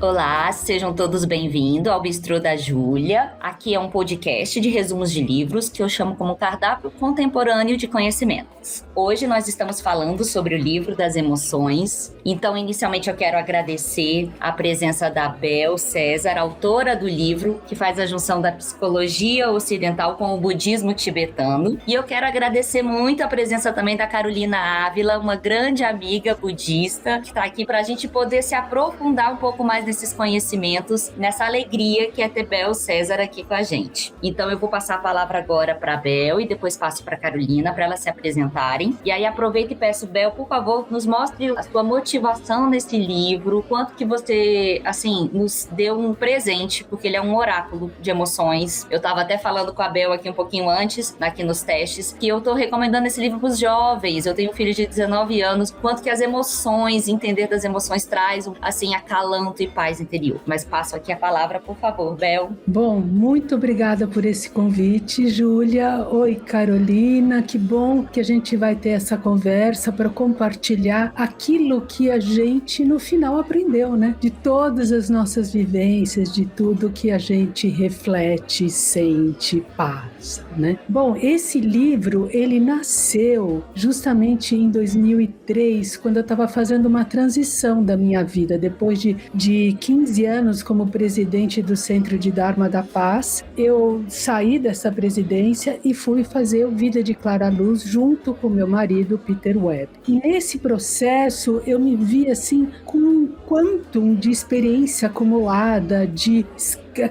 Olá, sejam todos bem-vindos ao Bistrô da Júlia. Aqui é um podcast de resumos de livros que eu chamo como cardápio contemporâneo de conhecimentos. Hoje nós estamos falando sobre o livro das emoções. Então, inicialmente eu quero agradecer a presença da Bel César, autora do livro, que faz a junção da psicologia ocidental com o budismo tibetano. E eu quero agradecer muito a presença também da Carolina Ávila, uma grande amiga budista, que está aqui para a gente poder se aprofundar um pouco mais nesses conhecimentos, nessa alegria que é ter Bel César aqui com a gente. Então eu vou passar a palavra agora para a Bel e depois passo para a Carolina para elas se apresentarem. E aí aproveito e peço, Bel, por favor, nos mostre a sua motivação nesse livro, quanto que você, assim, nos deu um presente, porque ele é um oráculo de emoções. Eu estava até falando com a Bel aqui um pouquinho antes, aqui nos testes, que eu estou recomendando esse livro para os jovens. Eu tenho um filho de 19 anos, quanto que as emoções, entender das emoções traz, assim, acalanto e paz interior. Mas passo aqui a palavra, por favor, Bel. Bom, muito obrigada por esse convite, Júlia. Oi, Carolina, que bom que a gente vai ter essa conversa para compartilhar aquilo que a gente no final aprendeu, né? De todas as nossas vivências, de tudo que a gente reflete, sente, passa, né? Bom, esse livro, ele nasceu justamente em 2003, quando eu estava fazendo uma transição da minha vida, depois de 15 anos como presidente do Centro de Dharma da Paz. Eu saí dessa presidência e fui fazer o Vida de Clara Luz junto com meu marido, Peter Webb. E nesse processo eu me vi assim com um quantum de experiência acumulada, de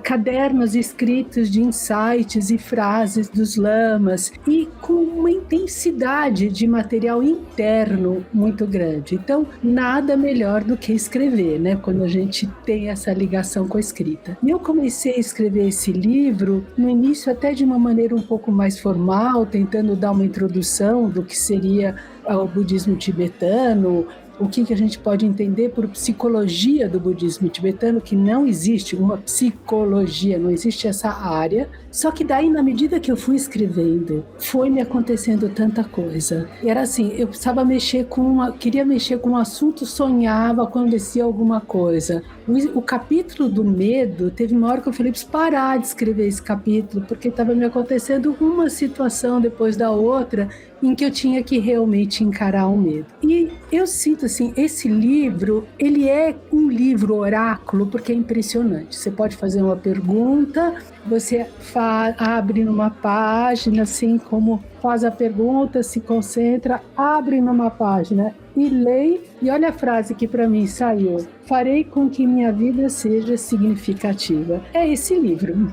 cadernos escritos de insights e frases dos lamas e com uma intensidade de material interno muito grande. Então, nada melhor do que escrever, né? Quando a gente tem essa ligação com a escrita. E eu comecei a escrever esse livro, no início até de uma maneira um pouco mais formal, tentando dar uma introdução do que seria o budismo tibetano, o que a gente pode entender por psicologia do budismo tibetano, que não existe uma psicologia, não existe essa área. Só que daí, na medida que eu fui escrevendo, foi me acontecendo tanta coisa. E era assim, eu precisava queria mexer com um assunto, sonhava quando descia alguma coisa. O capítulo do medo, teve uma hora que eu falei, preciso parar de escrever esse capítulo, porque estava me acontecendo uma situação depois da outra, em que eu tinha que realmente encarar o medo. E eu sinto assim, esse livro, ele é um livro oráculo, porque é impressionante. Você pode fazer uma pergunta, você abre numa página, assim como faz a pergunta, se concentra, abre numa página e lê, e olha a frase que para mim saiu: farei com que minha vida seja significativa. É esse livro.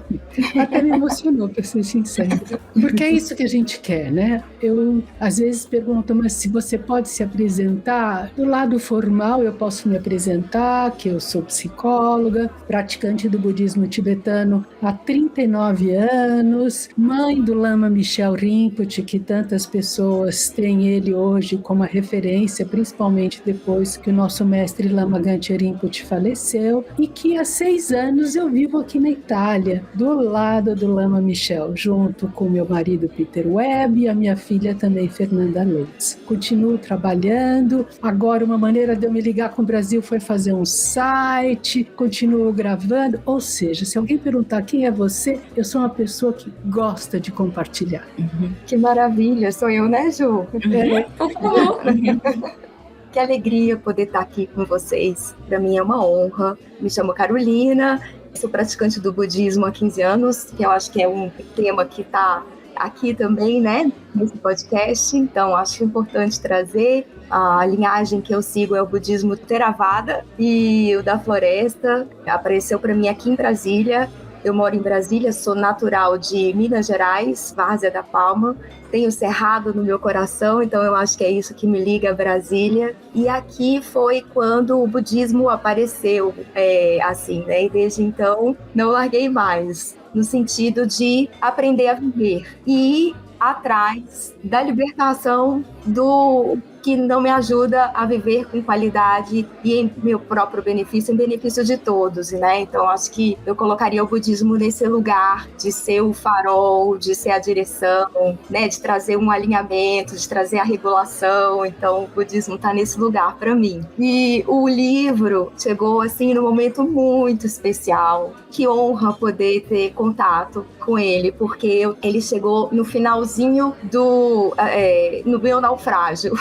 Até me emocionou, para ser sincera. Porque é isso que a gente quer, né? Eu, às vezes, pergunto, mas se você pode se apresentar? Do lado formal, eu posso me apresentar, que eu sou psicóloga, praticante do budismo tibetano há 39 anos, mãe do Lama Michel Rinpoche, que tantas pessoas têm ele hoje como a referência, principalmente depois que o nosso mestre Lama Gangchen Rinpoche faleceu, e que há 6 anos eu vivo aqui na Itália, do lado do Lama Michel, junto com meu marido Peter Webb e a minha filha também, Fernanda Leitz. Continuo trabalhando, agora uma maneira de eu me ligar com o Brasil foi fazer um site, continuo gravando, ou seja, se alguém perguntar quem é você, eu sou uma pessoa que gosta de compartilhar. Que maravilha, sou eu, né, Ju? Por favor. Que alegria poder estar aqui com vocês. Para mim é uma honra. Me chamo Carolina, sou praticante do budismo há 15 anos, que eu acho que é um tema que está aqui também, né, nesse podcast. Então, acho importante trazer. A linhagem que eu sigo é o budismo Theravada, e o da floresta apareceu para mim aqui em Brasília. Eu moro em Brasília, sou natural de Minas Gerais, Várzea da Palma. Tenho Cerrado no meu coração, então eu acho que é isso que me liga a Brasília. E aqui foi quando o budismo apareceu, assim, né? E desde então não larguei mais, no sentido de aprender a viver e atrás da libertação do que não me ajuda a viver com qualidade e em meu próprio benefício, em benefício de todos, né? Então, acho que eu colocaria o budismo nesse lugar de ser o farol, de ser a direção, né? De trazer um alinhamento, de trazer a regulação. Então, o budismo está nesse lugar para mim. E o livro chegou, assim, num momento muito especial. Que honra poder ter contato com ele, porque ele chegou no finalzinho no meu naufrágio.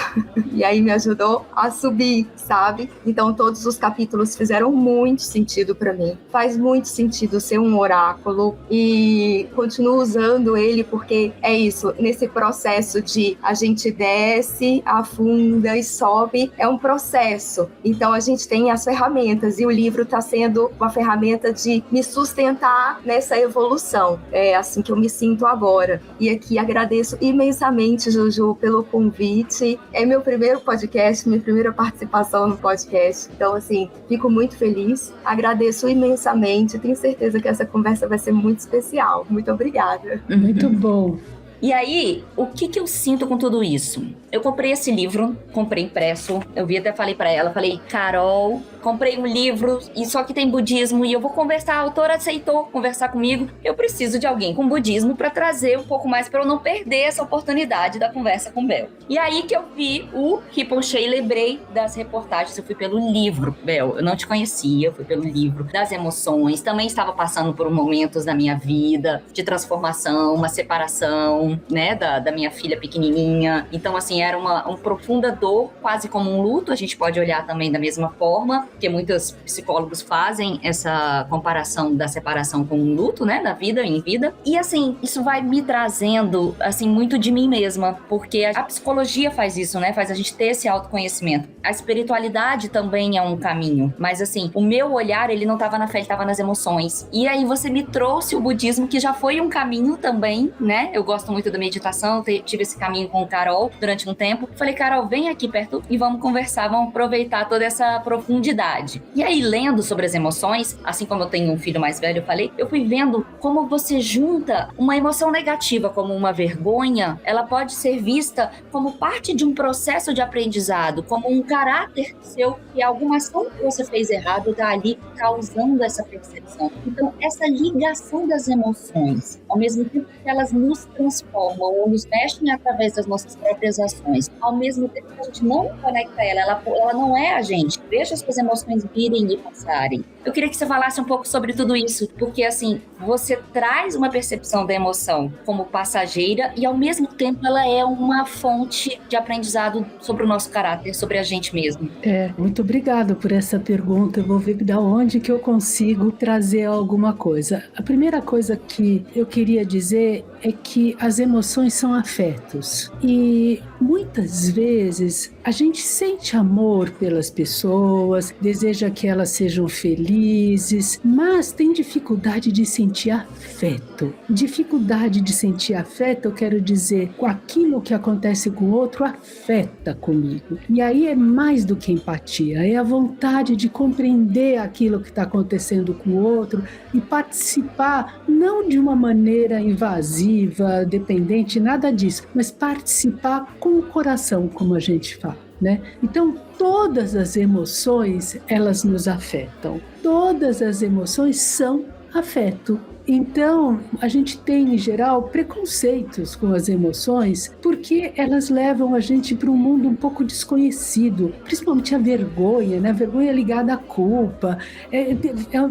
E aí me ajudou a subir, sabe? Então todos os capítulos fizeram muito sentido para mim. Faz muito sentido ser um oráculo e continuo usando ele porque é isso, nesse processo de a gente desce, afunda e sobe, é um processo. Então a gente tem as ferramentas e o livro está sendo uma ferramenta de me sustentar nessa evolução. É assim que eu me sinto agora. E aqui agradeço imensamente, Juju, pelo convite. É meu primeiro podcast, minha primeira participação no podcast. Então, assim, fico muito feliz. Agradeço imensamente. Tenho certeza que essa conversa vai ser muito especial. Muito obrigada. Muito bom. E aí, o que eu sinto com tudo isso? Eu comprei esse livro, comprei impresso, eu até falei pra ela, falei, Carol, comprei um livro e só que tem budismo e eu vou conversar, a autora aceitou conversar comigo, eu preciso de alguém com budismo pra trazer um pouco mais, pra eu não perder essa oportunidade da conversa com Bel. E aí que eu vi o Rinpoche, lembrei das reportagens, eu fui pelo livro, Bel, eu não te conhecia, eu fui pelo livro, das emoções, também estava passando por momentos da minha vida, de transformação, uma separação, né, da minha filha pequenininha, então assim, era uma profunda dor, quase como um luto, a gente pode olhar também da mesma forma, porque muitos psicólogos fazem essa comparação da separação com um luto, né, da vida em vida, e assim, isso vai me trazendo, assim, muito de mim mesma, porque a psicologia faz isso, né, faz a gente ter esse autoconhecimento, a espiritualidade também é um caminho, mas assim, o meu olhar, ele não estava na fé, ele estava nas emoções, e aí você me trouxe o budismo, que já foi um caminho também, né, eu gosto muito da meditação, tive esse caminho com o Carol durante um tempo. Falei, Carol, vem aqui perto e vamos conversar, vamos aproveitar toda essa profundidade. E aí, lendo sobre as emoções, assim como eu tenho um filho mais velho, eu fui vendo como você junta uma emoção negativa, como uma vergonha, ela pode ser vista como parte de um processo de aprendizado, como um caráter seu, que alguma ação que você fez errado está ali causando essa percepção. Então, essa ligação das emoções, ao mesmo tempo que elas nos transformam ou nos mexem através das nossas próprias ações, ao mesmo tempo que a gente não conecta ela não é a gente, deixa as suas emoções virem e passarem. Eu queria que você falasse um pouco sobre tudo isso, porque assim, você traz uma percepção da emoção como passageira e ao mesmo tempo ela é uma fonte de aprendizado sobre o nosso caráter, sobre a gente mesmo. Muito obrigada por essa pergunta. Eu vou ver de onde que eu consigo trazer alguma coisa. A primeira coisa que eu queria dizer é que as emoções são afetos e muitas vezes a gente sente amor pelas pessoas, deseja que elas sejam felizes, mas tem dificuldade de sentir afeto. Dificuldade de sentir afeto, eu quero dizer, com aquilo que acontece com o outro afeta comigo. E aí é mais do que empatia, é a vontade de compreender aquilo que está acontecendo com o outro e participar, não de uma maneira invasiva, dependente, nada disso, mas participar com o coração, como a gente fala, né? Então, todas as emoções, elas nos afetam. Todas as emoções são afeto. Então, a gente tem, em geral, preconceitos com as emoções porque elas levam a gente para um mundo um pouco desconhecido, principalmente a vergonha, né? A vergonha ligada à culpa.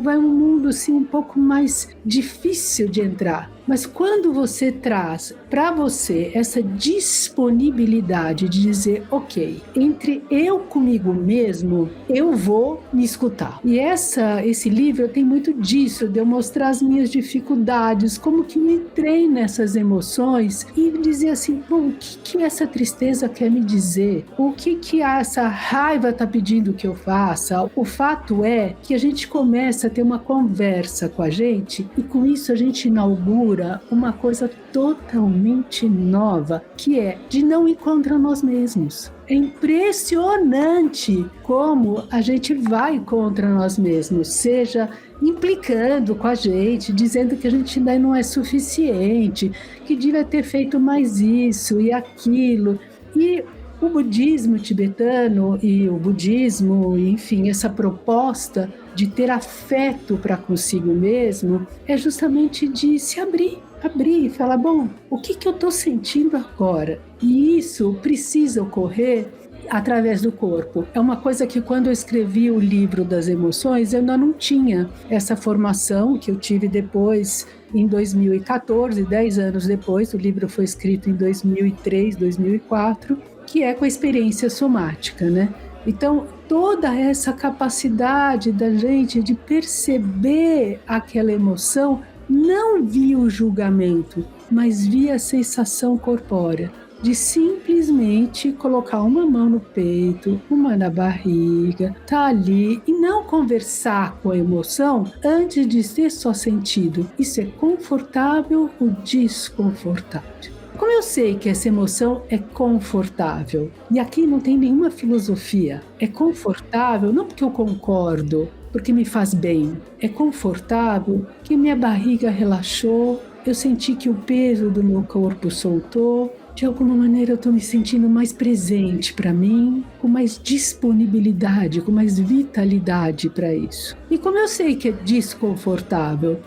Vai um mundo assim, um pouco mais difícil de entrar. Mas quando você traz para você essa disponibilidade de dizer, ok, entre eu comigo mesmo, eu vou me escutar. E esse livro tem muito disso, de eu mostrar as minhas dificuldades, como que eu entrei nessas emoções e dizer assim, bom, o que essa tristeza quer me dizer? O que essa raiva está pedindo que eu faça? O fato é que a gente começa a ter uma conversa com a gente e com isso a gente inaugura uma coisa totalmente nova, que é de não ir contra nós mesmos. É impressionante como a gente vai contra nós mesmos, seja implicando com a gente, dizendo que a gente ainda não é suficiente, que devia ter feito mais isso e aquilo. E O budismo tibetano e o budismo, enfim, essa proposta de ter afeto para consigo mesmo é justamente de se abrir e falar, bom, o que eu estou sentindo agora? E isso precisa ocorrer através do corpo. É uma coisa que quando eu escrevi o livro das emoções, eu ainda não tinha essa formação que eu tive depois, em 2014, 10 anos depois. O livro foi escrito em 2003, 2004, que é com a experiência somática, né? Então, toda essa capacidade da gente de perceber aquela emoção, não via o julgamento, mas via a sensação corpórea, de simplesmente colocar uma mão no peito, uma na barriga, tá ali, e não conversar com a emoção antes de ter só sentido. Isso é confortável ou desconfortável? Como eu sei que essa emoção é confortável? E aqui não tem nenhuma filosofia. É confortável não porque eu concordo, porque me faz bem. É confortável que minha barriga relaxou, eu senti que o peso do meu corpo soltou. De alguma maneira eu estou me sentindo mais presente para mim, com mais disponibilidade, com mais vitalidade para isso. E como eu sei que é desconfortável,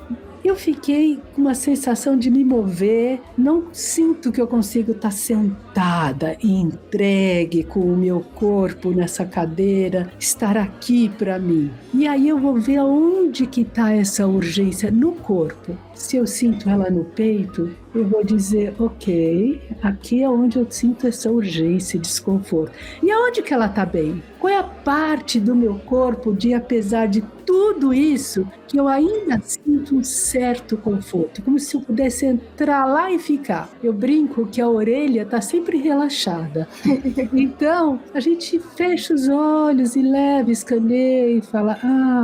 eu fiquei com uma sensação de me mover, não sinto que eu consigo estar sentada e entregue com o meu corpo nessa cadeira, estar aqui para mim. E aí eu vou ver aonde que está essa urgência no corpo. Se eu sinto ela no peito, eu vou dizer, ok, aqui é onde eu sinto essa urgência e desconforto. E aonde que ela está bem? Qual é a parte do meu corpo de, apesar de tudo isso, que eu ainda sinto um certo conforto, como se eu pudesse entrar lá e ficar. Eu brinco que a orelha está sempre relaxada. Então, a gente fecha os olhos e leva, escaneia e fala,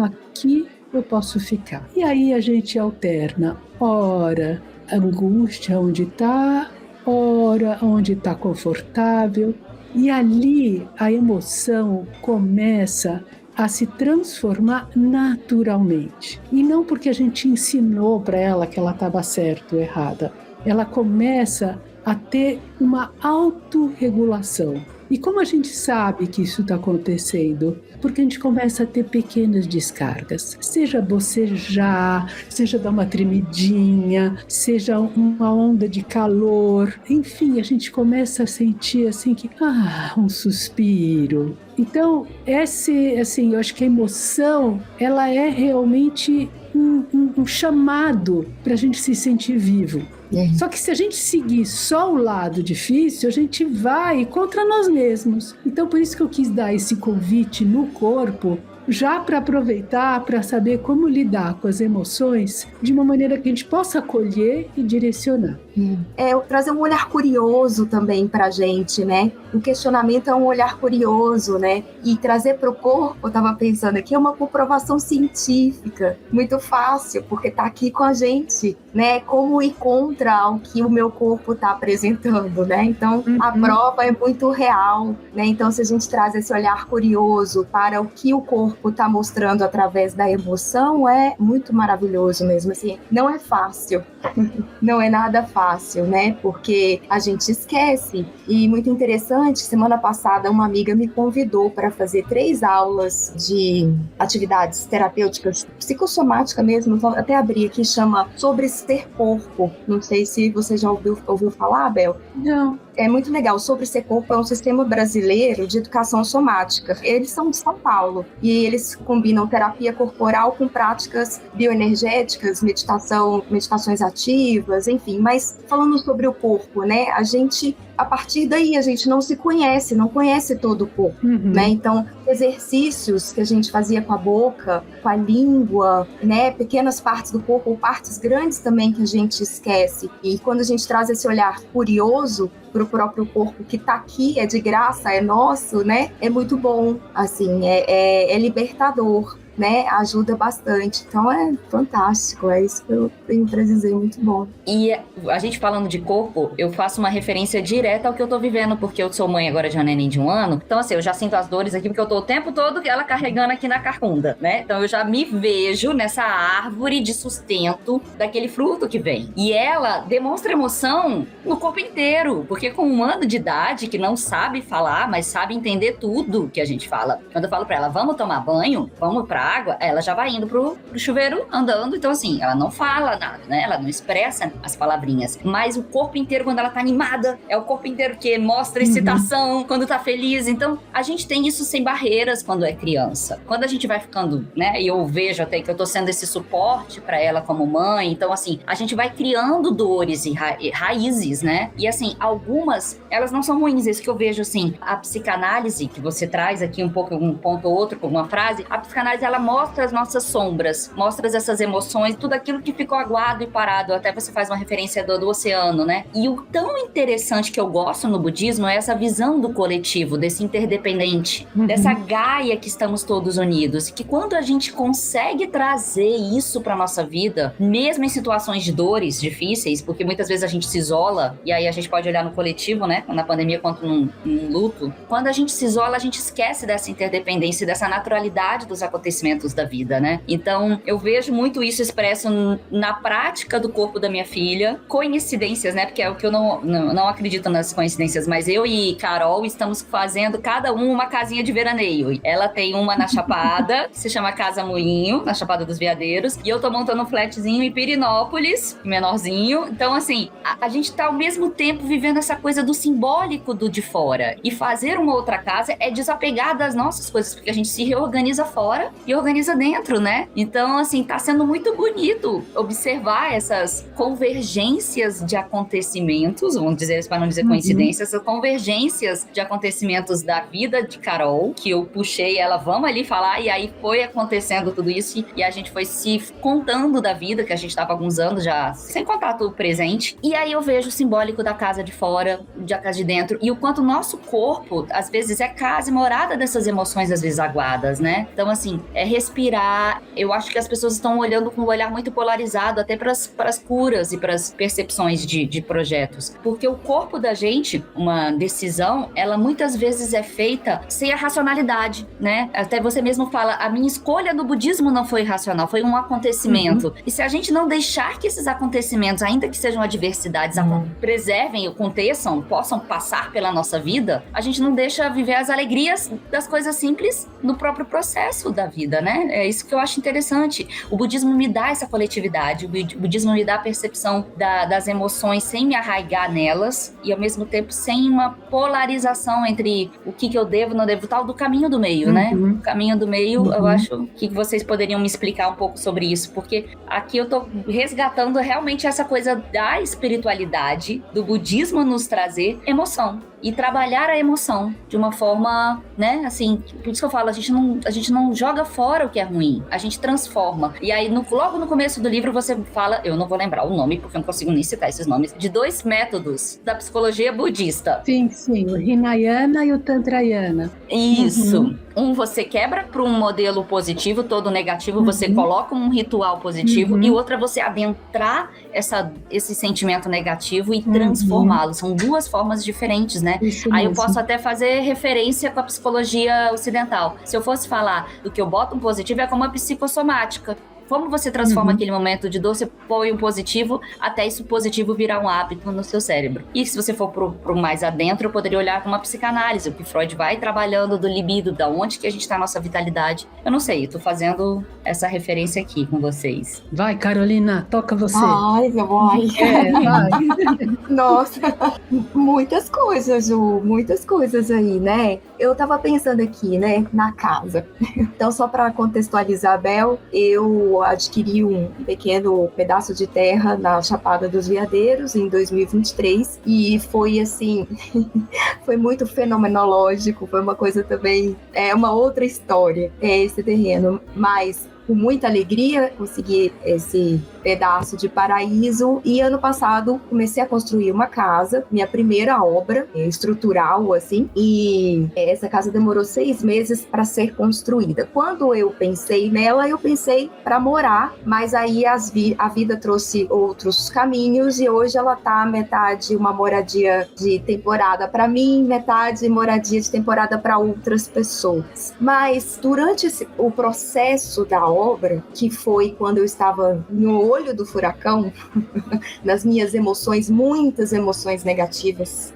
aqui eu posso ficar. E aí a gente alterna, ora a angústia onde está, ora onde está confortável. E ali a emoção começa a se transformar naturalmente. E não porque a gente ensinou para ela que ela estava certa ou errada. Ela começa a ter uma autorregulação. E como a gente sabe que isso está acontecendo? Porque a gente começa a ter pequenas descargas. Seja bocejar, seja dar uma tremidinha, seja uma onda de calor. Enfim, a gente começa a sentir assim que, um suspiro. Então, eu acho que a emoção, ela é realmente um chamado para a gente se sentir vivo. Só que se a gente seguir só o lado difícil, a gente vai contra nós mesmos. Então, por isso que eu quis dar esse convite no corpo, já para aproveitar, para saber como lidar com as emoções de uma maneira que a gente possa acolher e direcionar. Trazer um olhar curioso também para a gente, né? O questionamento é um olhar curioso, né? E trazer para o corpo, eu estava pensando aqui, é uma comprovação científica, muito fácil, porque está aqui com a gente, né? Como ir contra o que o meu corpo está apresentando, né? Então, a prova é muito real, né? Então, se a gente traz esse olhar curioso para o que o corpo está mostrando através da emoção, é muito maravilhoso mesmo, assim. Não é fácil, não é nada fácil, né? Porque a gente esquece. E muito interessante, semana passada uma amiga me convidou para fazer 3 aulas de atividades terapêuticas, psicossomática mesmo, então até abri aqui, chama Sobre Ser Corpo. Não sei se você já ouviu falar, Bel? Não. É muito legal. Sobre Ser Corpo é um sistema brasileiro de educação somática. Eles são de São Paulo e eles combinam terapia corporal com práticas bioenergéticas, meditações ativas, enfim. Mas falando sobre o corpo, né? A partir daí, a gente não se conhece, não conhece todo o corpo, né? Então, exercícios que a gente fazia com a boca, com a língua, né? Pequenas partes do corpo, ou partes grandes também que a gente esquece. E quando a gente traz esse olhar curioso para o próprio corpo que está aqui, é de graça, é nosso, né? É muito bom, assim, é libertador. né, ajuda bastante. Então é fantástico, é isso que eu tenho para dizer, muito bom. E a gente falando de corpo, eu faço uma referência direta ao que eu tô vivendo, porque eu sou mãe agora de uma neném de 1 ano. Então, assim, eu já sinto as dores aqui, porque eu tô o tempo todo ela carregando aqui na carcunda, né? Então, eu já me vejo nessa árvore de sustento daquele fruto que vem. E ela demonstra emoção no corpo inteiro, porque com 1 ano de idade, que não sabe falar, mas sabe entender tudo que a gente fala. Quando eu falo pra ela, vamos tomar banho, vamos pra água, ela já vai indo pro chuveiro andando. Então, assim, ela não fala nada, né? Ela não expressa as palavrinhas. Mas o corpo inteiro, quando ela tá animada, é o corpo inteiro que mostra excitação, quando tá feliz. Então, a gente tem isso sem barreiras quando é criança. Quando a gente vai ficando, né? E eu vejo até que eu tô sendo esse suporte pra ela como mãe. Então, assim, a gente vai criando dores e raízes, né? E, assim, algumas, elas não são ruins. Isso que eu vejo, assim, a psicanálise que você traz aqui um pouco, um ponto ou outro, com uma frase, a psicanálise, ela mostra as nossas sombras, mostra essas emoções, tudo aquilo que ficou aguado e parado. Até você faz uma referência do oceano, né? E o tão interessante que eu gosto no budismo é essa visão do coletivo, desse interdependente, dessa Gaia que estamos todos unidos. E que quando a gente consegue trazer isso pra nossa vida, mesmo em situações de dores difíceis, porque muitas vezes a gente se isola, e aí a gente pode olhar no coletivo, né? Na pandemia quanto num luto. Quando a gente se isola, a gente esquece dessa interdependência, dessa naturalidade dos acontecimentos da vida, né? Então, eu vejo muito isso expresso na prática do corpo da minha filha. Coincidências, né? Porque é o que eu não acredito nas coincidências, mas eu e Carol estamos fazendo cada uma casinha de veraneio. Ela tem uma na Chapada, que se chama Casa Moinho, na Chapada dos Veadeiros, e eu tô montando um flatzinho em Pirinópolis, menorzinho. Então, assim, a gente tá ao mesmo tempo vivendo essa coisa do simbólico do de fora. E fazer uma outra casa é desapegar das nossas coisas, porque a gente se reorganiza fora e organiza dentro, né? Então, assim, tá sendo muito bonito observar essas convergências de acontecimentos, vamos dizer isso para não dizer coincidências, essas convergências de acontecimentos da vida de Carol, que eu puxei ela, vamos ali falar, e aí foi acontecendo tudo isso, e a gente foi se contando da vida, que a gente tava há alguns anos já sem contato presente, e aí eu vejo o simbólico da casa de fora, da casa de dentro, e o quanto o nosso corpo, às vezes, é casa e morada dessas emoções, às vezes, aguadas, né? Então, assim, é respirar. Eu acho que as pessoas estão olhando com um olhar muito polarizado até para as curas e para as percepções de projetos. Porque o corpo da gente, uma decisão, ela muitas vezes é feita sem a racionalidade, né? Até você mesmo fala, a minha escolha no budismo não foi racional, foi um acontecimento. E se a gente não deixar que esses acontecimentos, ainda que sejam adversidades, preservem, aconteçam, possam passar pela nossa vida, a gente não deixa viver as alegrias das coisas simples no próprio processo da vida, né? É isso que eu acho interessante. O budismo me dá essa coletividade, o budismo me dá a percepção das emoções sem me arraigar nelas e, ao mesmo tempo, sem uma polarização entre o que eu devo, não devo, tal do caminho do meio, né? O caminho do meio, eu acho que vocês poderiam me explicar um pouco sobre isso, porque aqui eu tô resgatando realmente essa coisa da espiritualidade, do budismo nos trazer emoção. E trabalhar a emoção de uma forma, né, assim, por isso que eu falo, a gente não joga fora o que é ruim, a gente transforma. E aí, logo no começo do livro, você fala, eu não vou lembrar o nome, porque eu não consigo nem citar esses nomes, de 2 métodos da psicologia budista. Sim, o Hinayana e o Tantrayana. Isso. Um você quebra para um modelo positivo, todo negativo, você coloca um ritual positivo, e outra você adentrar esse sentimento negativo e transformá-lo. São 2 formas diferentes, né? Isso aí mesmo. Eu posso até fazer referência com a psicologia ocidental. Se eu fosse falar do que eu boto um positivo, é como a psicossomática. Como você transforma aquele momento de dor, você põe um positivo até isso positivo virar um hábito no seu cérebro. E se você for pro mais adentro, eu poderia olhar com uma psicanálise, o que Freud vai trabalhando do libido, da onde que a gente tá na nossa vitalidade. Eu não sei, eu tô fazendo essa referência aqui com vocês. Vai, Carolina, toca você. Ai, vai. Vai. Nossa, muitas coisas, Ju, muitas coisas aí, né? Eu tava pensando aqui, né, na casa. Então, só para contextualizar, Bel, eu adquiri um pequeno pedaço de terra na Chapada dos Veadeiros em 2023 e foi assim, foi muito fenomenológico, foi uma coisa também, é uma outra história, esse terreno, mas com muita alegria, consegui esse pedaço de paraíso, e ano passado comecei a construir uma casa, minha primeira obra estrutural, assim, e essa casa demorou 6 meses para ser construída. Quando eu pensei nela, eu pensei para morar, mas aí a vida trouxe outros caminhos, e hoje ela tá metade uma moradia de temporada para mim, metade moradia de temporada para outras pessoas. Mas durante o processo da obra, que foi quando eu estava no olho do furacão, nas minhas emoções, muitas emoções negativas,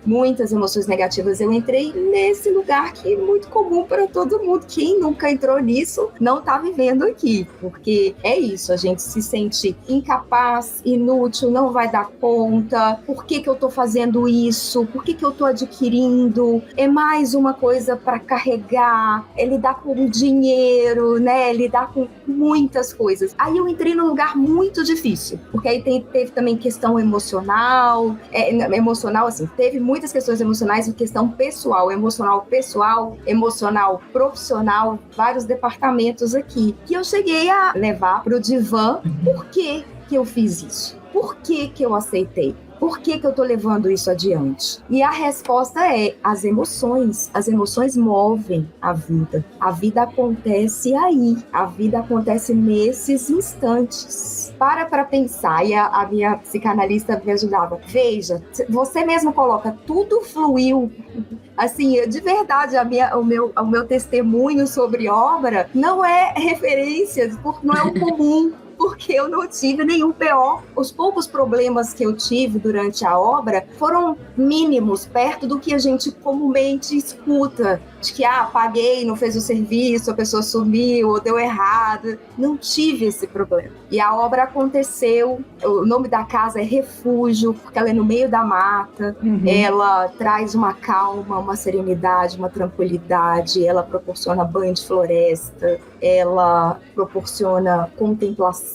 eu entrei nesse lugar que é muito comum para todo mundo. Quem nunca entrou nisso não está vivendo aqui, porque é isso, a gente se sente incapaz, inútil, não vai dar conta, por que eu estou fazendo isso, por que eu estou adquirindo, é mais uma coisa para carregar, é lidar com o dinheiro, né, lidar com muitas coisas. Aí eu entrei num lugar muito difícil, porque aí teve também questão emocional, assim, teve muitas questões emocionais e questão pessoal, emocional profissional, vários departamentos aqui, que eu cheguei a levar pro divã. Por que eu fiz isso? Por que eu aceitei? Por que eu tô levando isso adiante? E a resposta é: as emoções movem a vida. A vida acontece aí. A vida acontece nesses instantes. Para pensar, e a minha psicanalista me ajudava. Veja, você mesmo coloca, tudo fluiu. Assim, de verdade, o meu testemunho sobre obra não é referência, não é o comum. Porque eu não tive nenhum BO. Os poucos problemas que eu tive durante a obra foram mínimos, perto do que a gente comumente escuta. De que, paguei, não fez o serviço, a pessoa sumiu, ou deu errado. Não tive esse problema. E a obra aconteceu, o nome da casa é Refúgio, porque ela é no meio da mata, ela traz uma calma, uma serenidade, uma tranquilidade, ela proporciona banho de floresta, ela proporciona contemplação.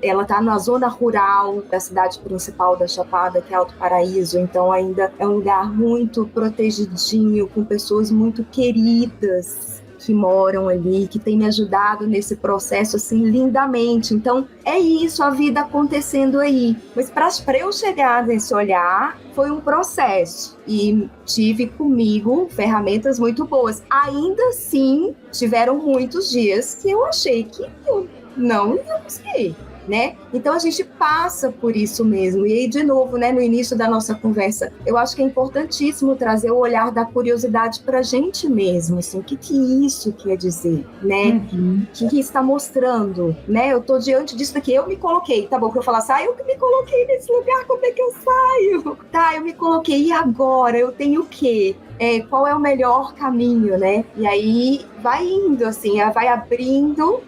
Ela está na zona rural da cidade principal da Chapada, que é Alto Paraíso, então ainda é um lugar muito protegidinho, com pessoas muito queridas que moram ali, que têm me ajudado nesse processo assim lindamente. Então é isso, a vida acontecendo aí. Mas para eu chegar nesse olhar, foi um processo, e tive comigo ferramentas muito boas. Ainda assim, tiveram muitos dias que eu achei que eu não ia conseguir, né? Então a gente passa por isso mesmo. E aí, de novo, né, no início da nossa conversa, eu acho que é importantíssimo trazer o olhar da curiosidade pra gente mesmo, assim, o que isso quer dizer, né? O que está mostrando, né? Eu tô diante disso daqui, eu me coloquei, tá bom, que eu falasse, eu me coloquei nesse lugar, como é que eu saio? Tá, eu me coloquei, e agora? Eu tenho o quê? Qual é o melhor caminho, né? E aí vai indo, assim, vai abrindo,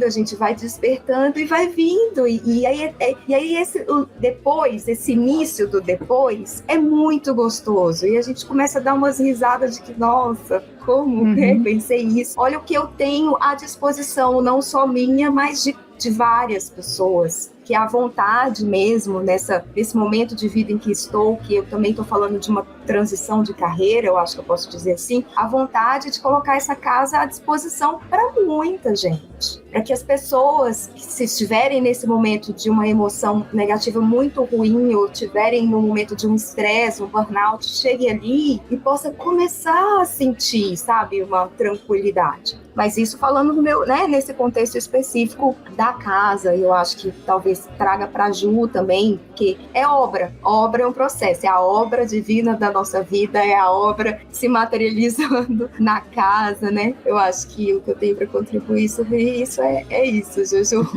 a gente vai despertando e vai vindo. E aí esse início do depois é muito gostoso. E a gente começa a dar umas risadas de que, nossa, como pensei isso? Olha o que eu tenho à disposição, não só minha, mas de várias pessoas. Que a vontade mesmo, nesse momento de vida em que estou, que eu também estou falando de uma transição de carreira, eu acho que eu posso dizer assim, a vontade de colocar essa casa à disposição para muita gente. Para que as pessoas, se estiverem nesse momento de uma emoção negativa muito ruim, ou estiverem no momento de um estresse, um burnout, cheguem ali e possa começar a sentir, sabe, uma tranquilidade. Mas isso falando do meu, né, nesse contexto específico da casa, eu acho que talvez traga para a Ju também, porque é obra é um processo, é a obra divina da nossa vida, é a obra se materializando na casa, né? Eu acho que o que eu tenho para contribuir sobre isso é isso, Juju.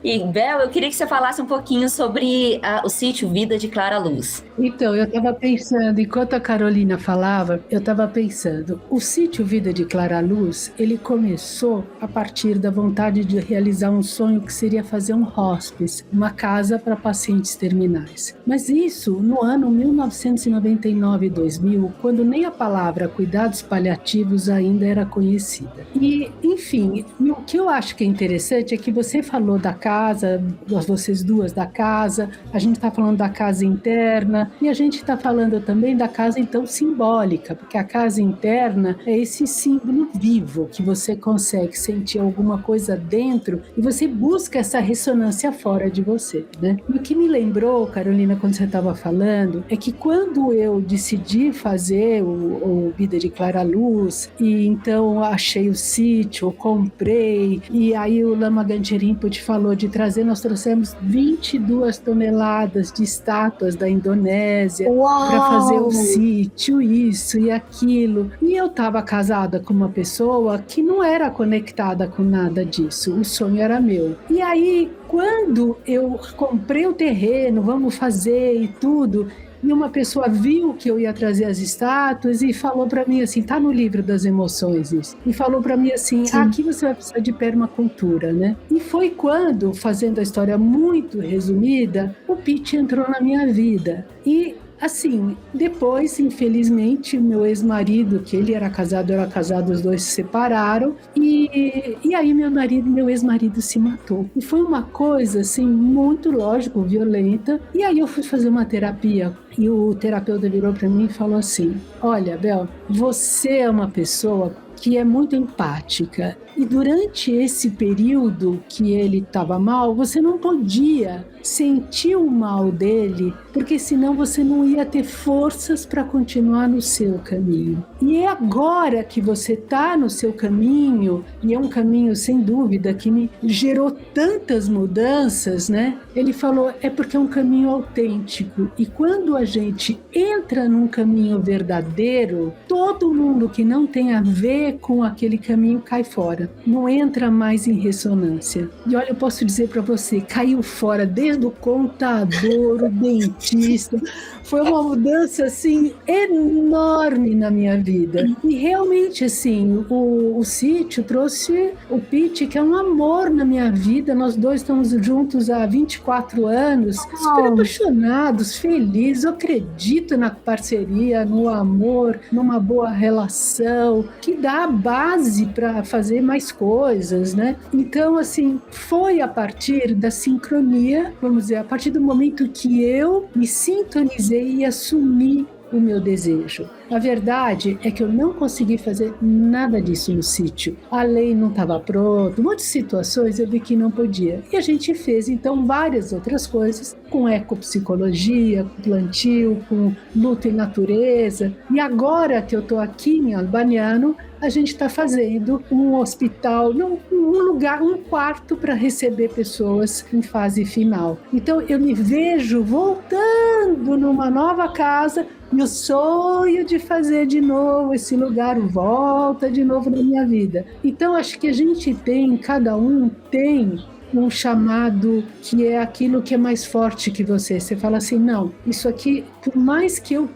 E, Bel, eu queria que você falasse um pouquinho sobre o sítio Vida de Clara Luz. Então, eu estava pensando, enquanto a Carolina falava, eu estava pensando, o sítio Vida de Clara Luz, ele começou a partir da vontade de realizar um sonho que seria fazer um hospice. anos, uma casa para pacientes terminais. Mas isso no ano 1999 e 2000, quando nem a palavra cuidados paliativos ainda era conhecida. E, enfim, o que eu acho que é interessante é que você falou da casa, vocês duas da casa, a gente está falando da casa interna e a gente está falando também da casa, então, simbólica, porque a casa interna é esse símbolo vivo que você consegue sentir alguma coisa dentro e você busca essa ressonância fora de você, né? E o que me lembrou, Carolina, quando você estava falando, é que quando eu decidi fazer o Vida de Clara Luz, e então achei o sítio, comprei, e aí o Lama Ganche Rinpoche falou de trazer, nós trouxemos 22 toneladas de estátuas da Indonésia para fazer o sítio, isso e aquilo. E eu estava casada com uma pessoa que não era conectada com nada disso, o sonho era meu. E aí, quando eu comprei o terreno, vamos fazer e tudo, e uma pessoa viu que eu ia trazer as estátuas e falou para mim assim, tá no livro das emoções isso, e falou para mim assim, aqui você vai precisar de permacultura, né? E foi quando, fazendo a história muito resumida, o Pete entrou na minha vida. E assim, depois, infelizmente, meu ex-marido, que ele era casado, eu era casado, os dois se separaram, e aí meu ex-marido se matou. E foi uma coisa, assim, muito, lógico, violenta. E aí eu fui fazer uma terapia, e o terapeuta virou para mim e falou assim, olha, Bel, você é uma pessoa que é muito empática. E durante esse período que ele estava mal, você não podia sentir o mal dele, porque senão você não ia ter forças para continuar no seu caminho. E é agora que você está no seu caminho, e é um caminho sem dúvida que me gerou tantas mudanças, né? Ele falou, é porque é um caminho autêntico. E quando a gente entra num caminho verdadeiro, todo mundo que não tem a ver com aquele caminho cai fora. Não entra mais em ressonância. E olha, eu posso dizer para você, caiu fora desde o contador, o dentista. Foi uma mudança, assim, enorme na minha vida. E realmente, assim, o sítio trouxe o Pete, que é um amor na minha vida. Nós dois estamos juntos há 24 anos, super apaixonados, felizes. Eu acredito na parceria, no amor, numa boa relação, que dá a base para fazer mais coisas, né? Então, assim, foi a partir da sincronia, vamos dizer, a partir do momento que eu me sintonizei e assumi o meu desejo. A verdade é que eu não consegui fazer nada disso no sítio. A lei não estava pronta, muitas situações eu vi que não podia. E a gente fez, então, várias outras coisas, com ecopsicologia, com plantio, com luta em natureza. E agora que eu estou aqui em Albaniano, a gente está fazendo um hospital, um lugar, um quarto para receber pessoas em fase final. Então, eu me vejo voltando numa nova casa e o sonho de fazer de novo esse lugar volta de novo na minha vida. Então, acho que a gente tem, cada um tem um chamado que é aquilo que é mais forte que você. Você fala assim, não, isso aqui, por mais que eu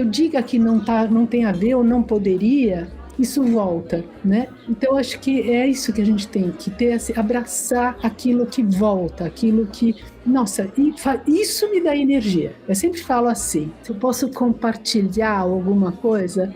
diga que não tem a ver ou não poderia, isso volta, né? Então, acho que é isso que a gente tem que ter, assim, abraçar aquilo que volta, aquilo que... Nossa, isso me dá energia. Eu sempre falo assim, se eu posso compartilhar alguma coisa,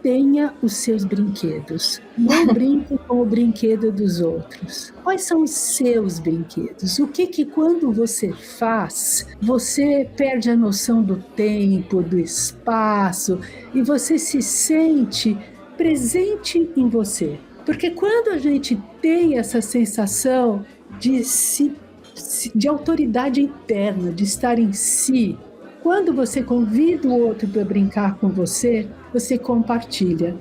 tenha os seus brinquedos. Não brinque com o brinquedo dos outros. Quais são os seus brinquedos? O que quando você faz, você perde a noção do tempo, do espaço, e você se sente presente em você. Porque quando a gente tem essa sensação de autoridade interna, de estar em si, quando você convida o outro para brincar com você, você compartilha.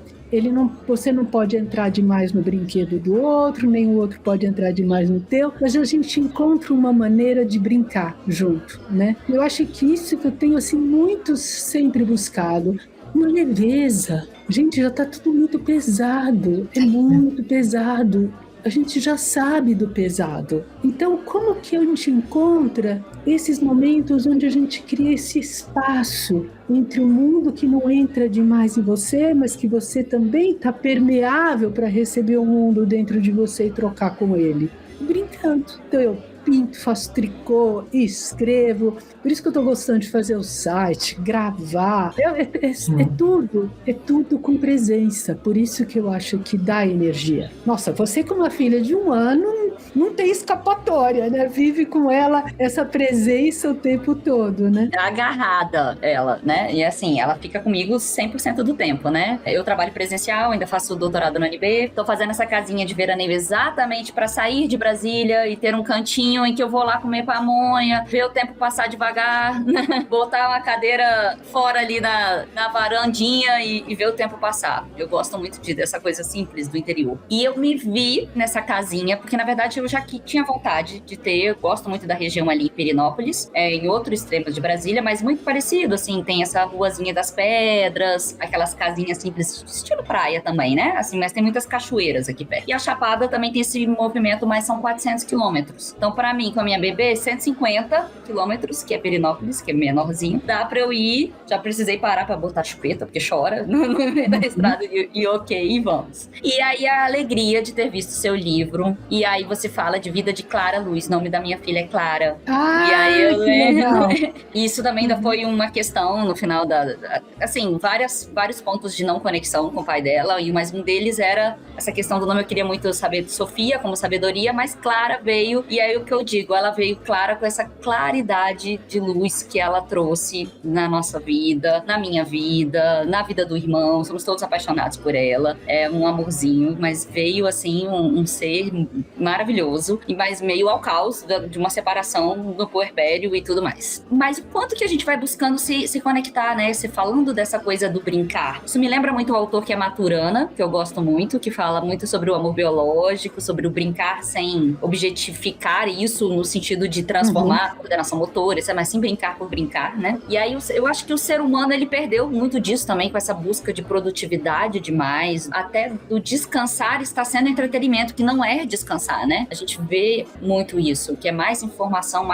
Você não pode entrar demais no brinquedo do outro, nem o outro pode entrar demais no teu, mas a gente encontra uma maneira de brincar junto, né? Eu acho que isso que eu tenho, assim, muito sempre buscado. Uma leveza. Gente, já está tudo muito pesado. É muito pesado. A gente já sabe do pesado. Então, como que a gente encontra esses momentos onde a gente cria esse espaço entre o mundo que não entra demais em você, mas que você também está permeável para receber o mundo dentro de você e trocar com ele? Brincando. Então, eu pinto, faço tricô, escrevo. Por isso que eu estou gostando de fazer o site, gravar. É tudo com presença. Por isso que eu acho que dá energia. Nossa, você com uma filha de 1 ano não tem escapatória, né? Vive com ela essa presença o tempo todo, né? Agarrada ela, né? E assim, ela fica comigo 100% do tempo, né? Eu trabalho presencial, ainda faço doutorado na UNB, tô fazendo essa casinha de veraneio exatamente para sair de Brasília e ter um cantinho em que eu vou lá comer pamonha, ver o tempo passar devagar, né? Botar uma cadeira fora ali na varandinha e ver o tempo passar. Eu gosto muito dessa coisa simples do interior. E eu me vi nessa casinha, porque na verdade eu já tinha vontade de ter, eu gosto muito da região ali em Perinópolis, em outro extremo de Brasília, mas muito parecido, assim, tem essa ruazinha das pedras, aquelas casinhas simples, estilo praia também, né? Assim, mas tem muitas cachoeiras aqui perto. E a Chapada também tem esse movimento, mas são 400 quilômetros. Então, pra mim, com a minha bebê, 150 quilômetros, que é Perinópolis, que é menorzinho, dá pra eu ir, já precisei parar pra botar chupeta, porque chora no meio da estrada, e ok, vamos. E aí a alegria de ter visto seu livro, e aí você fala de Vida de Clara Luz, o nome da minha filha é Clara. E aí eu lembro. Isso também ainda foi uma questão no final assim, vários pontos de não conexão com o pai dela, mas um deles era essa questão do nome. Eu queria muito saber de Sofia como sabedoria, mas Clara veio, e aí o que eu digo, ela veio Clara com essa claridade de luz que ela trouxe na nossa vida, na minha vida, na vida do irmão. Somos todos apaixonados por ela, é um amorzinho, mas veio assim um ser maravilhoso, mas meio ao caos de uma separação no puerpério e tudo mais. Mas o quanto que a gente vai buscando se conectar, né? Se falando dessa coisa do brincar. Isso me lembra muito o autor que é Maturana, que eu gosto muito, que fala muito sobre o amor biológico, sobre o brincar sem objetificar isso no sentido de transformar a coordenação motora, mas sim brincar por brincar, né? E aí eu acho que o ser humano, ele perdeu muito disso também, com essa busca de produtividade demais, até do descansar está sendo entretenimento, que não é descansar, né? A gente vê muito isso, que é mais informação,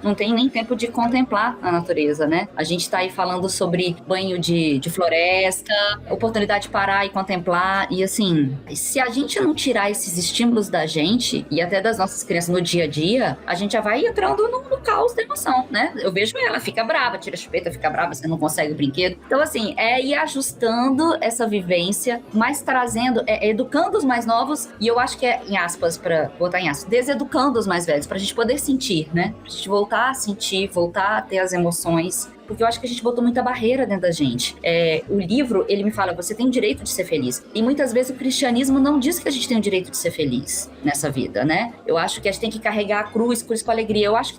não tem nem tempo de contemplar a natureza, né? A gente tá aí falando sobre banho de floresta, oportunidade de parar e contemplar, e assim, se a gente não tirar esses estímulos da gente, e até das nossas crianças no dia a dia, a gente já vai entrando no caos da emoção, né? Eu vejo ela, fica brava, tira a chupeta, fica brava, você não consegue o brinquedo. Então assim, é ir ajustando essa vivência, mas trazendo, educando os mais novos, e eu acho que é, em aspas, pra botar em aspas, deseducando os mais velhos, pra gente poder sentir, né? Pra gente voltar a sentir, voltar a ter as emoções, porque eu acho que a gente botou muita barreira dentro da gente. O livro, ele me fala, você tem o direito de ser feliz. E muitas vezes o cristianismo não diz que a gente tem o direito de ser feliz nessa vida, né? Eu acho que a gente tem que carregar a cruz com alegria. Eu acho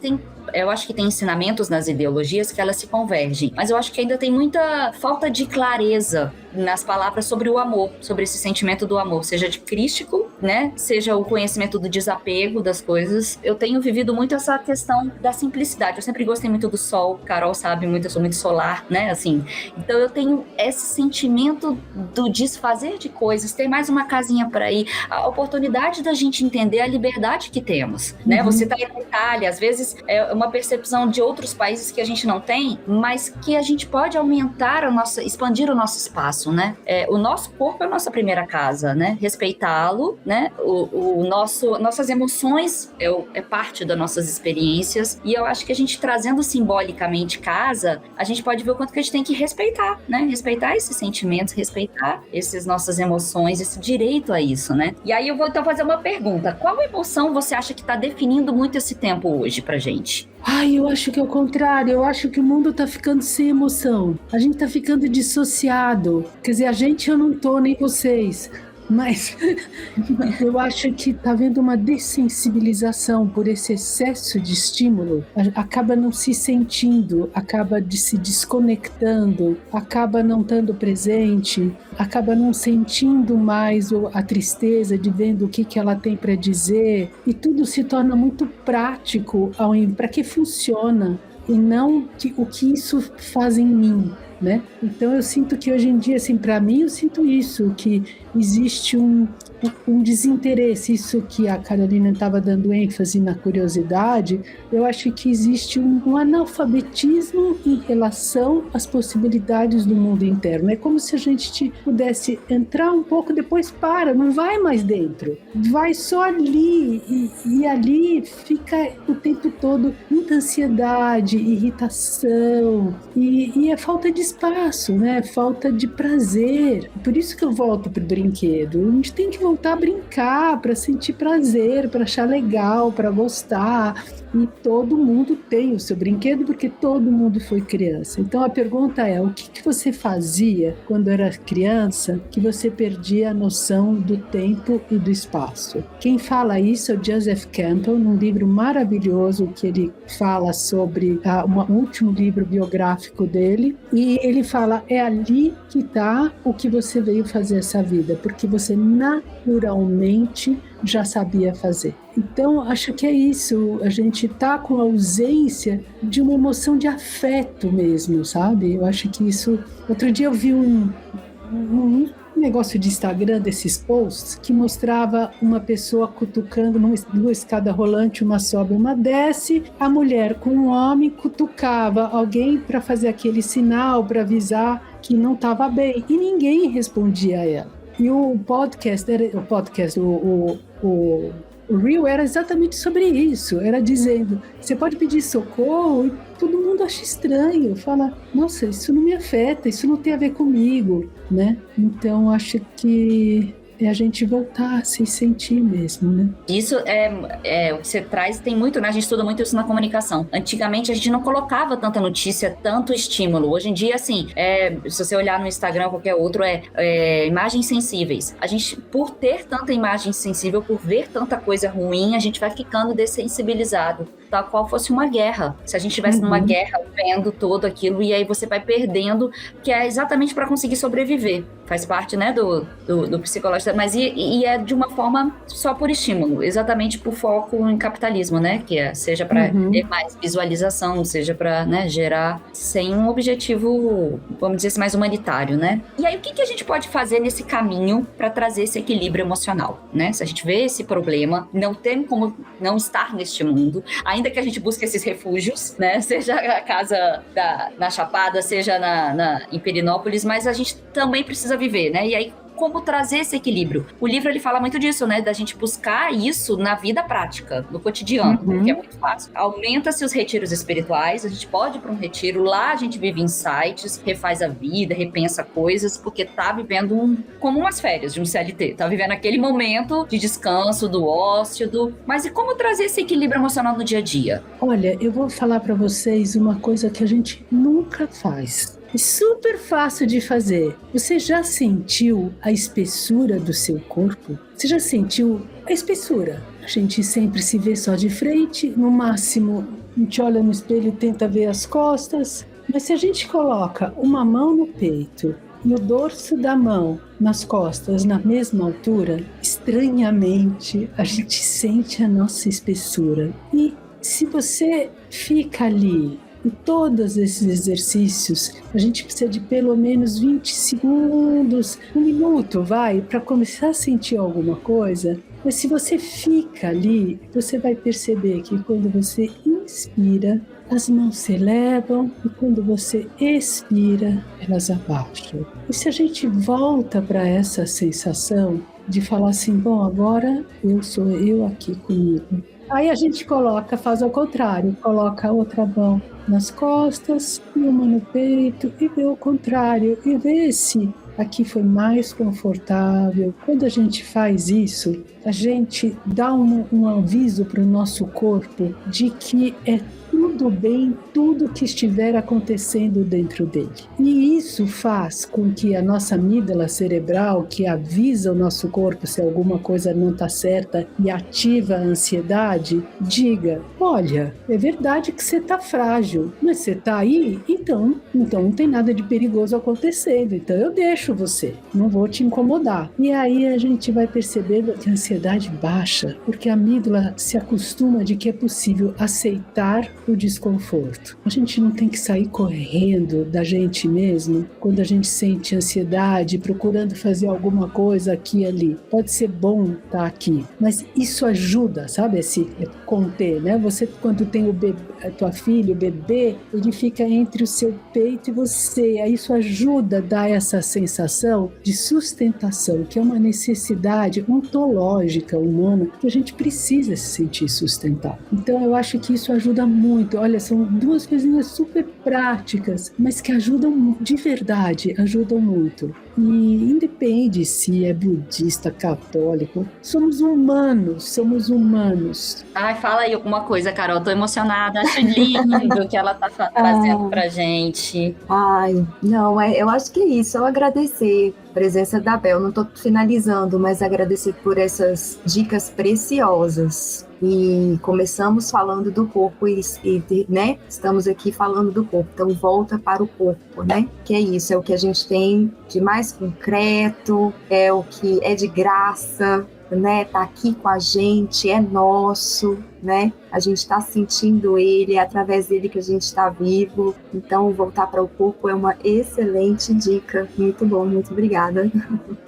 que tem ensinamentos nas ideologias que elas se convergem. Mas eu acho que ainda tem muita falta de clareza nas palavras sobre o amor, sobre esse sentimento do amor, seja de crístico, né? Seja o conhecimento do desapego das coisas. Eu tenho vivido muito essa questão da simplicidade. Eu sempre gostei muito do sol, Carol sabe muito, eu sou muito solar, né? Assim, então eu tenho esse sentimento do desfazer de coisas, ter mais uma casinha para ir, a oportunidade da gente entender a liberdade que temos, né? Você tá aí na Itália, às vezes é uma percepção de outros países que a gente não tem, mas que a gente pode aumentar expandir o nosso espaço, né? O nosso corpo é a nossa primeira casa, né? Respeitá-lo, né? Nossas emoções é parte das nossas experiências, e eu acho que a gente trazendo simbolicamente casa, a gente pode ver o quanto que a gente tem que respeitar, né? Respeitar esses sentimentos, respeitar essas nossas emoções, esse direito a isso, né? E aí eu vou então fazer uma pergunta. Qual emoção você acha que está definindo muito esse tempo hoje pra gente? Eu acho que é o contrário. Eu acho que o mundo tá ficando sem emoção. A gente tá ficando dissociado. Quer dizer, eu não tô, nem vocês. Mas eu acho que está havendo uma dessensibilização por esse excesso de estímulo. Acaba não se sentindo, acaba se desconectando, acaba não estando presente, acaba não sentindo mais a tristeza de vendo o que ela tem para dizer. E tudo se torna muito prático para que funciona e não o que isso faz em mim. Né? Então eu sinto que hoje em dia, assim, para mim eu sinto isso, que existe um desinteresse, isso que a Carolina estava dando ênfase na curiosidade, eu acho que existe um analfabetismo em relação às possibilidades do mundo interno. É como se a gente pudesse entrar um pouco, depois não vai mais dentro, vai só ali, e ali fica o tempo todo muita ansiedade, irritação, e é falta de espaço, né? Falta de prazer. Por isso que eu volto pro brinquedo. A gente tem que voltar a brincar para sentir prazer, para achar legal, para gostar. E todo mundo tem o seu brinquedo porque todo mundo foi criança. Então a pergunta é, o que você fazia quando era criança que você perdia a noção do tempo e do espaço? Quem fala isso é o Joseph Campbell, num livro maravilhoso que ele fala sobre o último livro biográfico dele, e ele fala, é ali que está o que você veio fazer essa vida, porque você naturalmente já sabia fazer. Então, acho que é isso, a gente tá com a ausência de uma emoção de afeto mesmo, sabe? Eu acho que isso... Outro dia eu vi um negócio de Instagram desses posts que mostrava uma pessoa cutucando numa escada rolante, uma sobe, uma desce, a mulher com um homem cutucava alguém para fazer aquele sinal, para avisar que não estava bem, e ninguém respondia a ela. E o Reel era exatamente sobre isso, era dizendo, você pode pedir socorro e todo mundo acha estranho, fala, nossa, isso não me afeta, isso não tem a ver comigo, né? Então acho que é a gente voltar a se sentir mesmo, né? Isso o que você traz, tem muito, né? A gente estuda muito isso na comunicação. Antigamente a gente não colocava tanta notícia, tanto estímulo. Hoje em dia, assim, se você olhar no Instagram ou qualquer outro, imagens sensíveis. A gente, por ter tanta imagem sensível, por ver tanta coisa ruim, a gente vai ficando dessensibilizado. Tal qual fosse uma guerra. Se a gente estivesse numa guerra, vendo todo aquilo, e aí você vai perdendo, que é exatamente para conseguir sobreviver. Faz parte, né, do psicológico, mas e é de uma forma só por estímulo, exatamente por foco em capitalismo, né, que seja para ter mais visualização, seja para, né, gerar sem um objetivo, vamos dizer assim, mais humanitário, né. E aí o que a gente pode fazer nesse caminho para trazer esse equilíbrio emocional, né? Se a gente vê esse problema, não tem como não estar neste mundo, ainda que a gente busque esses refúgios, né, seja a casa na Chapada, seja em Perinópolis, mas a gente também precisa viver, né? E aí, como trazer esse equilíbrio? O livro, ele fala muito disso, né? Da gente buscar isso na vida prática, no cotidiano, que é muito fácil. Aumenta-se os retiros espirituais, a gente pode ir para um retiro, lá a gente vive insights, refaz a vida, repensa coisas, porque tá vivendo como umas férias de um CLT, tá vivendo aquele momento de descanso, do ócio, Mas e como trazer esse equilíbrio emocional no dia a dia? Olha, eu vou falar para vocês uma coisa que a gente nunca faz. É super fácil de fazer. Você já sentiu a espessura do seu corpo? Você já sentiu a espessura? A gente sempre se vê só de frente, no máximo a gente olha no espelho e tenta ver as costas. Mas se a gente coloca uma mão no peito e o dorso da mão nas costas na mesma altura, estranhamente a gente sente a nossa espessura. E se você fica ali, e todos esses exercícios, a gente precisa de pelo menos 20 segundos, 1 minuto, para começar a sentir alguma coisa. Mas se você fica ali, você vai perceber que quando você inspira, as mãos se elevam e quando você expira, elas abaixam. E se a gente volta para essa sensação de falar assim, bom, agora eu sou eu aqui comigo. Aí a gente faz ao contrário, coloca a outra mão nas costas e uma no peito e vê o contrário e vê se aqui foi mais confortável. Quando a gente faz isso, a gente dá um aviso para o nosso corpo de que é tudo bem, tudo que estiver acontecendo dentro dele. E isso faz com que a nossa amígdala cerebral, que avisa o nosso corpo se alguma coisa não está certa e ativa a ansiedade, diga, olha, é verdade que você está frágil, mas você está aí, então não tem nada de perigoso acontecendo, então eu deixo você, não vou te incomodar. E aí a gente vai percebendo que a ansiedade baixa, porque a amígdala se acostuma de que é possível aceitar o desconforto. A gente não tem que sair correndo da gente mesmo quando a gente sente ansiedade, procurando fazer alguma coisa aqui e ali. Pode ser bom estar aqui, mas isso ajuda, sabe, esse conter, né? Você, quando tem a tua filha, o bebê, ele fica entre o seu peito e você. Aí isso ajuda a dar essa sensação de sustentação, que é uma necessidade ontológica humana que a gente precisa se sentir sustentado. Então eu acho que isso ajuda muito. Olha, são duas coisinhas super práticas, mas que ajudam de verdade, ajudam muito. E independe se é budista, católico, somos humanos. Ai, fala aí alguma coisa, Carol. Tô emocionada. Acho lindo que ela tá trazendo pra gente. Ai, não, eu acho que é isso. Eu agradecer a presença da Bel. Não estou finalizando, mas agradecer por essas dicas preciosas. E começamos falando do corpo né? Estamos aqui falando do corpo. Então, volta para o corpo, né? Que é isso, é o que a gente tem de mais concreto, é o que é de graça, né? Tá aqui com a gente, é nosso, né? A gente está sentindo ele, é através dele que a gente está vivo. Então, voltar para o corpo é uma excelente dica. Muito bom, muito obrigada.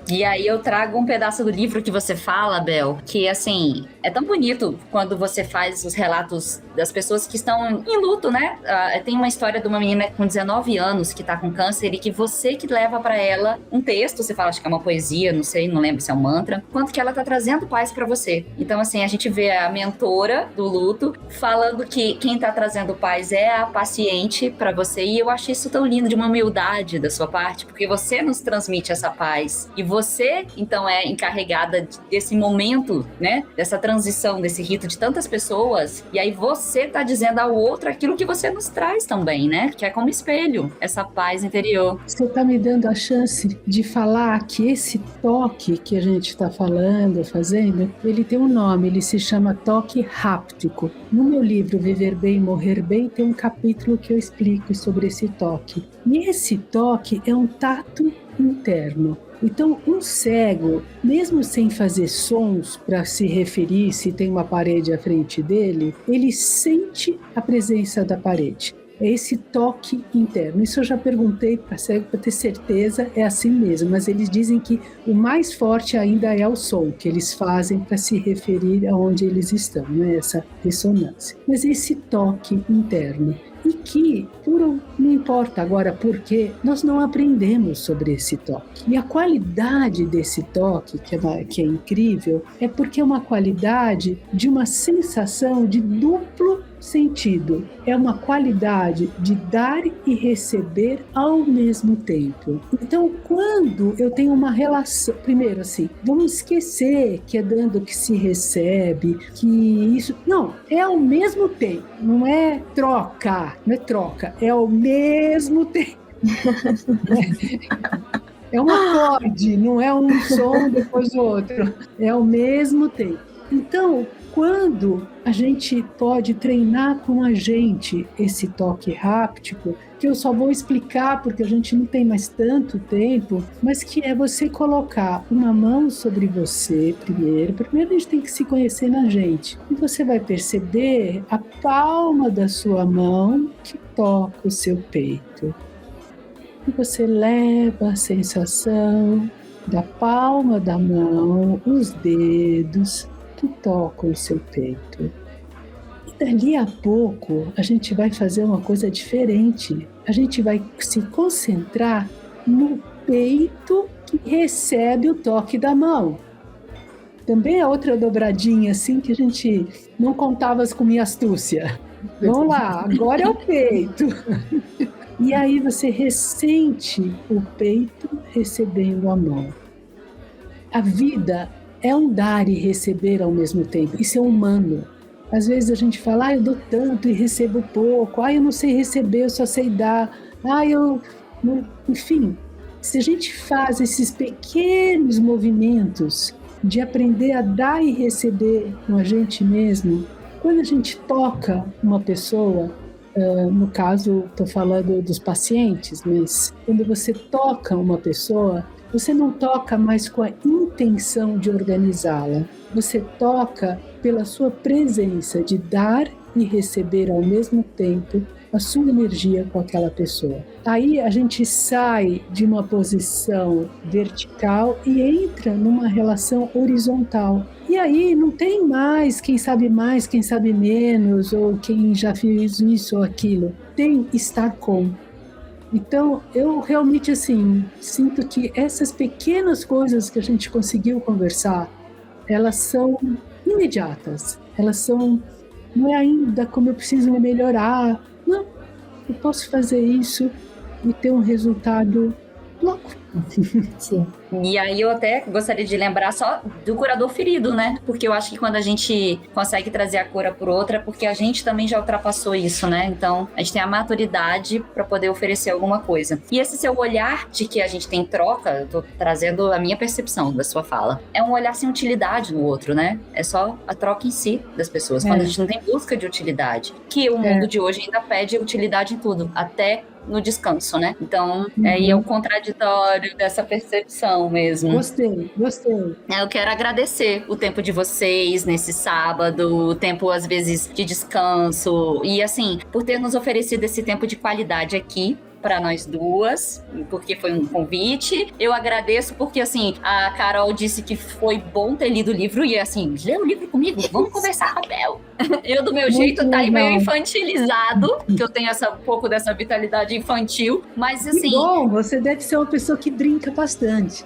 E aí eu trago um pedaço do livro que você fala, Bel, que assim, é tão bonito quando você faz os relatos das pessoas que estão em luto, né? Tem uma história de uma menina com 19 anos que tá com câncer e que você que leva pra ela um texto, você fala, acho que é uma poesia, não sei, não lembro se é um mantra, quanto que ela tá trazendo paz pra você. Então assim, a gente vê a mentora do luto falando que quem tá trazendo paz é a paciente pra você, e eu acho isso tão lindo, de uma humildade da sua parte, porque você nos transmite essa paz, e você, então, é encarregada desse momento, né? Dessa transição, desse rito de tantas pessoas. E aí você tá dizendo ao outro aquilo que você nos traz também, né? Que é como espelho, essa paz interior. Você tá me dando a chance de falar que esse toque que a gente tá falando, fazendo, ele tem um nome, ele se chama toque háptico. No meu livro Viver Bem, Morrer Bem, tem um capítulo que eu explico sobre esse toque. E esse toque é um tato interno. Então, um cego, mesmo sem fazer sons para se referir se tem uma parede à frente dele, ele sente a presença da parede. É esse toque interno. Isso eu já perguntei para cego para ter certeza, é assim mesmo, mas eles dizem que o mais forte ainda é o som que eles fazem para se referir aonde eles estão, né? Essa ressonância. Mas esse toque interno. E que, não importa agora por quê, nós não aprendemos sobre esse toque. E a qualidade desse toque, que é incrível, é porque é uma qualidade de uma sensação de duplo sentido. É uma qualidade de dar e receber ao mesmo tempo. Então, quando eu tenho uma relação... Primeiro, assim, vamos esquecer que é dando que se recebe, que isso... Não, é ao mesmo tempo. Não é troca, não é troca. É ao mesmo tempo. É um acorde, não é um som depois do outro. É ao mesmo tempo. Então, quando a gente pode treinar com a gente esse toque háptico, que eu só vou explicar porque a gente não tem mais tanto tempo, mas que é você colocar uma mão sobre você primeiro. Primeiro a gente tem que se conhecer na gente. E você vai perceber a palma da sua mão que toca o seu peito. E você leva a sensação da palma da mão, os dedos que tocam o seu peito. E dali a pouco a gente vai fazer uma coisa diferente. A gente vai se concentrar no peito que recebe o toque da mão. Também é outra dobradinha assim que a gente não contava com minha astúcia. Vamos lá, agora é o peito. E aí você ressente o peito recebendo a mão. A vida é um dar e receber ao mesmo tempo. Isso é humano. Às vezes a gente fala, eu dou tanto e recebo pouco. Eu não sei receber, eu só sei dar. Enfim, se a gente faz esses pequenos movimentos de aprender a dar e receber com a gente mesmo, quando a gente toca uma pessoa, no caso, estou falando dos pacientes, mas quando você toca uma pessoa, você não toca mais com a intenção de organizá-la. Você toca pela sua presença de dar e receber ao mesmo tempo a sua energia com aquela pessoa. Aí a gente sai de uma posição vertical e entra numa relação horizontal. E aí não tem mais, quem sabe menos, ou quem já fez isso ou aquilo. Tem estar com. Então, eu realmente, assim, sinto que essas pequenas coisas que a gente conseguiu conversar, elas são imediatas. Elas são, não é ainda como eu preciso me melhorar. Não, eu posso fazer isso e ter um resultado logo. Sim. E aí eu até gostaria de lembrar só do curador ferido, né? Porque eu acho que quando a gente consegue trazer a cura por outra, é porque a gente também já ultrapassou isso, né? Então, a gente tem a maturidade para poder oferecer alguma coisa. E esse seu olhar de que a gente tem troca, eu tô trazendo a minha percepção da sua fala, é um olhar sem utilidade no outro, né? É só a troca em si das pessoas. Quando a gente não tem busca de utilidade, que o mundo de hoje ainda pede utilidade em tudo, até no descanso, né? Então, aí é o contraditório dessa percepção mesmo. Gostei. Eu quero agradecer o tempo de vocês nesse sábado, o tempo, às vezes, de descanso, e assim, por ter nos oferecido esse tempo de qualidade aqui para nós duas, porque foi um convite. Eu agradeço porque, assim, a Carol disse que foi bom ter lido o livro e, assim, lê o livro comigo, vamos conversar, Bel. Eu, do meu jeito, tá aí meio infantilizado, que eu tenho um pouco dessa vitalidade infantil, mas, assim... Que bom, você deve ser uma pessoa que brinca bastante.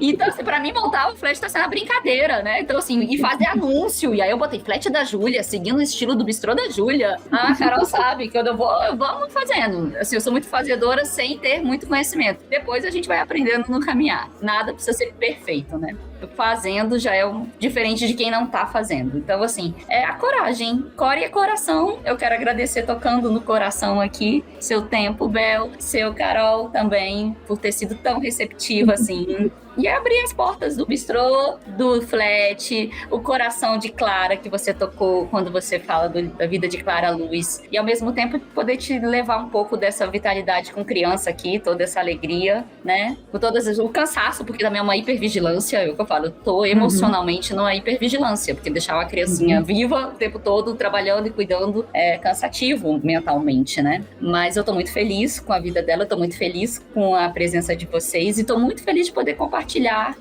Então, assim, pra mim montar o flat tá sendo uma brincadeira, né? Então, assim, e fazer anúncio. E aí eu botei flat da Júlia, seguindo o estilo do bistrô da Júlia. A Carol sabe que vamos fazendo. Assim, eu sou muito fazedora sem ter muito conhecimento. Depois a gente vai aprendendo no caminhar. Nada precisa ser perfeito, né? Fazendo já é diferente de quem não tá fazendo. Então, assim, é a coragem. Core e coração. Eu quero agradecer tocando no coração aqui. Seu tempo, Bel. Seu Carol também, por ter sido tão receptiva, assim. E abrir as portas do bistrô, do flat, o coração de Clara que você tocou quando você fala da vida de Clara Luz. E ao mesmo tempo poder te levar um pouco dessa vitalidade com criança aqui, toda essa alegria, né? Com todas o cansaço, porque também é uma hipervigilância, é o que eu falo, eu tô emocionalmente numa hipervigilância, porque deixar uma criancinha viva o tempo todo, trabalhando e cuidando, é cansativo mentalmente, né? Mas eu tô muito feliz com a vida dela, eu tô muito feliz com a presença de vocês e tô muito feliz de poder compartilhar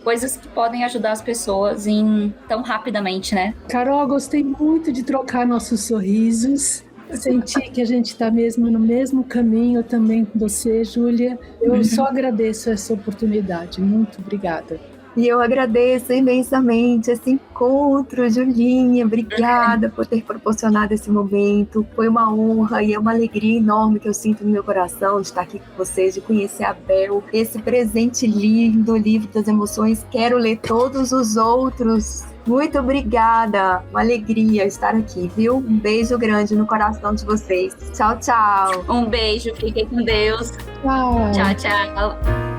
coisas que podem ajudar as pessoas tão rapidamente, né? Carol, gostei muito de trocar nossos sorrisos. Senti que a gente está mesmo no mesmo caminho também com você, Júlia. Eu só agradeço essa oportunidade. Muito obrigada. E eu agradeço imensamente esse encontro, Julinha. Obrigada por ter proporcionado esse momento. Foi uma honra e é uma alegria enorme que eu sinto no meu coração de estar aqui com vocês, de conhecer a Bel. Esse presente lindo, o livro das emoções. Quero ler todos os outros. Muito obrigada. Uma alegria estar aqui, viu? Um beijo grande no coração de vocês. Tchau, tchau. Um beijo. Fiquem com Deus. Tchau. Tchau, tchau.